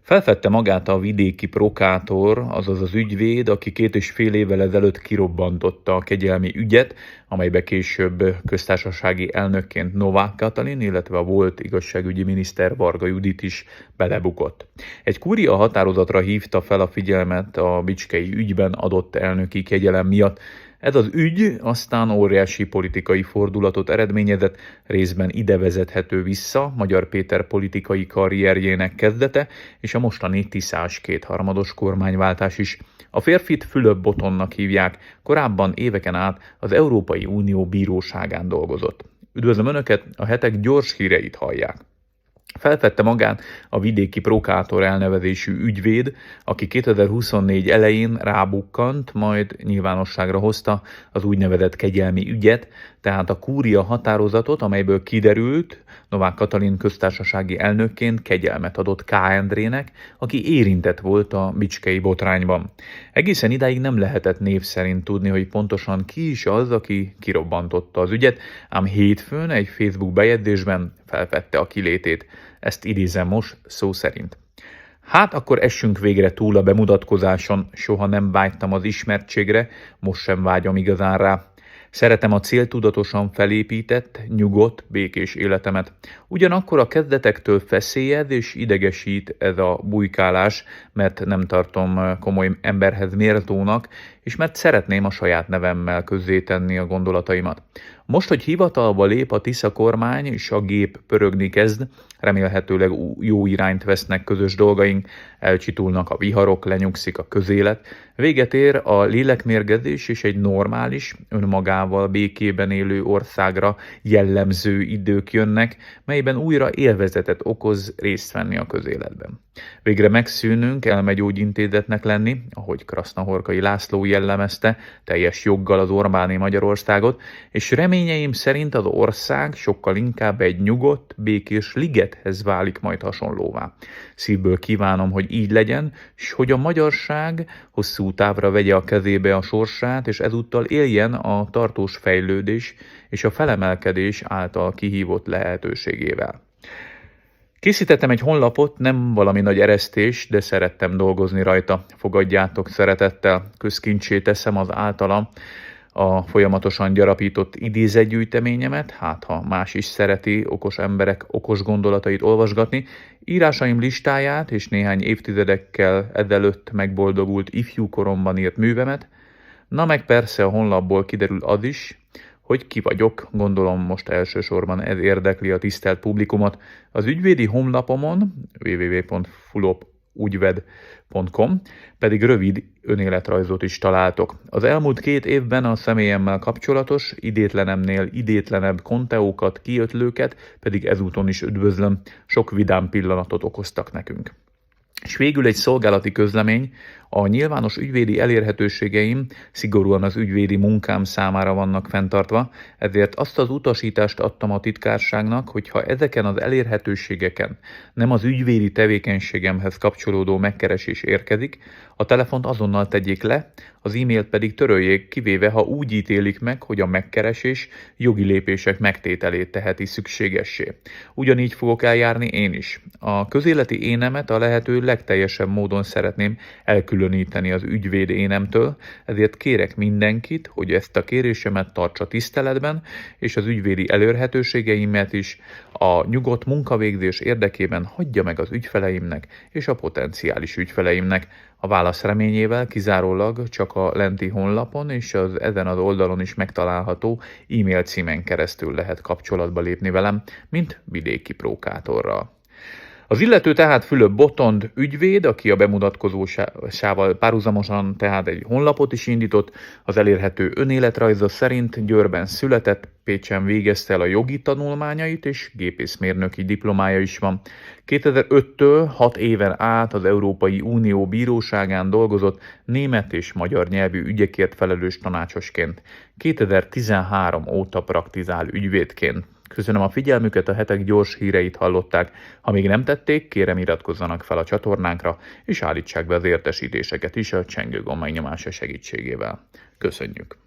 Felfedte magát a vidéki prokátor, azaz az ügyvéd, aki 2,5 évvel ezelőtt kirobbantotta a kegyelmi ügyet, amelybe később köztársasági elnökként Novák Katalin, illetve a volt igazságügyi miniszter Varga Judit is belebukott. Egy kúria határozatra hívta fel a figyelmet a bicskei ügyben adott elnöki kegyelem miatt. Ez az ügy aztán óriási politikai fordulatot eredményezett, részben ide vezethető vissza Magyar Péter politikai karrierjének kezdete és a mostani tiszás kétharmados kormányváltás is. A férfit Fülöp Botonnak hívják, korábban éveken át az Európai Unió bíróságán dolgozott. Üdvözlöm Önöket, a hetek gyors híreit hallják. Felfedte magát a vidéki prokátor elnevezésű ügyvéd, aki 2024 elején rábukkant, majd nyilvánosságra hozta az úgynevezett kegyelmi ügyet, tehát a kúria határozatot, amelyből kiderült, Novák Katalin köztársasági elnökként kegyelmet adott K. Endrének, aki érintett volt a bicskei botrányban. Egészen idáig nem lehetett név szerint tudni, hogy pontosan ki is az, aki kirobbantotta az ügyet, ám hétfőn egy Facebook bejegyzésben felfedte a kilétét. Ezt idézem most szó szerint. Hát akkor essünk végre túl a bemutatkozáson, soha nem vágytam az ismertségre, most sem vágyom igazán rá. Szeretem a céltudatosan felépített, nyugodt, békés életemet. Ugyanakkor a kezdetektől feszélyed és idegesít ez a bujkálás, mert nem tartom komoly emberhez méltónak, és mert szeretném a saját nevemmel közzétenni a gondolataimat. Most, hogy hivatalba lép a Tisza kormány, és a gép pörögni kezd, remélhetőleg jó irányt vesznek közös dolgaink, elcsitulnak a viharok, lenyugszik a közélet, véget ér a lélekmérgezés és egy normális, önmagával békében élő országra jellemző idők jönnek, melyben újra élvezetet okoz részt venni a közéletben. Végre megszűnünk elmegyógyintézetnek lenni, ahogy Krasznahorkai László jellemezte, teljes joggal az Orbáni Magyarországot, és reményeim szerint az ország sokkal inkább egy nyugodt, békés ligethez válik majd hasonlóvá. Szívből kívánom, hogy így legyen, és hogy a magyarság hosszú távra vegye a kezébe a sorsát, és ezúttal éljen a tartós fejlődés és a felemelkedés által kihívott lehetőségével. Készítettem egy honlapot, nem valami nagy eresztés, de szerettem dolgozni rajta. Fogadjátok szeretettel, közkincsé teszem az általam a folyamatosan gyarapított idézetgyűjteményemet, hát ha más is szereti okos emberek okos gondolatait olvasgatni, írásaim listáját és néhány évtizedekkel ezelőtt megboldogult ifjúkoromban írt művemet, na meg persze a honlapból kiderül az is, hogy ki vagyok, gondolom most elsősorban ez érdekli a tisztelt publikumot. Az ügyvédi honlapomon www.fulopügyved.com pedig rövid önéletrajzot is találtok. Az elmúlt 2 évben a személyemmel kapcsolatos, idétlenemnél idétlenebb konteókat, kiötlőket pedig ezúton is üdvözlöm, sok vidám pillanatot okoztak nekünk. És végül egy szolgálati közlemény, a nyilvános ügyvédi elérhetőségeim szigorúan az ügyvédi munkám számára vannak fenntartva, ezért azt az utasítást adtam a titkárságnak, hogy ha ezeken az elérhetőségeken nem az ügyvédi tevékenységemhez kapcsolódó megkeresés érkezik, a telefont azonnal tegyék le, az e-mailt pedig töröljék, kivéve ha úgy ítélik meg, hogy a megkeresés jogi lépések megtételét teheti szükségessé. Ugyanígy fogok eljárni én is. A közéleti énemet a lehető legteljesebb módon szeretném elkülöníteni az ügyvéd énemtől, ezért kérek mindenkit, hogy ezt a kérésemet tartsa tiszteletben, és az ügyvédi elérhetőségeimet is a nyugodt munkavégzés érdekében hagyja meg az ügyfeleimnek és a potenciális ügyfeleimnek. A válasz reményével kizárólag csak a lenti honlapon és az ezen az oldalon is megtalálható e-mail címen keresztül lehet kapcsolatba lépni velem, mint vidéki prókátorral. Az illető tehát Fülöp Botond ügyvéd, aki a bemutatkozásával párhuzamosan tehát egy honlapot is indított, az elérhető önéletrajza szerint Győrben született, Pécsen végezte el a jogi tanulmányait, és gépészmérnöki diplomája is van. 2005-től 6 éven át az Európai Unió bíróságán dolgozott német és magyar nyelvű ügyekért felelős tanácsosként. 2013 óta praktizál ügyvédként. Köszönöm a figyelmüket, a hetek gyors híreit hallották. Ha még nem tették, kérem iratkozzanak fel a csatornánkra, és állítsák be az értesítéseket is a csengőgomb megnyomása segítségével. Köszönjük!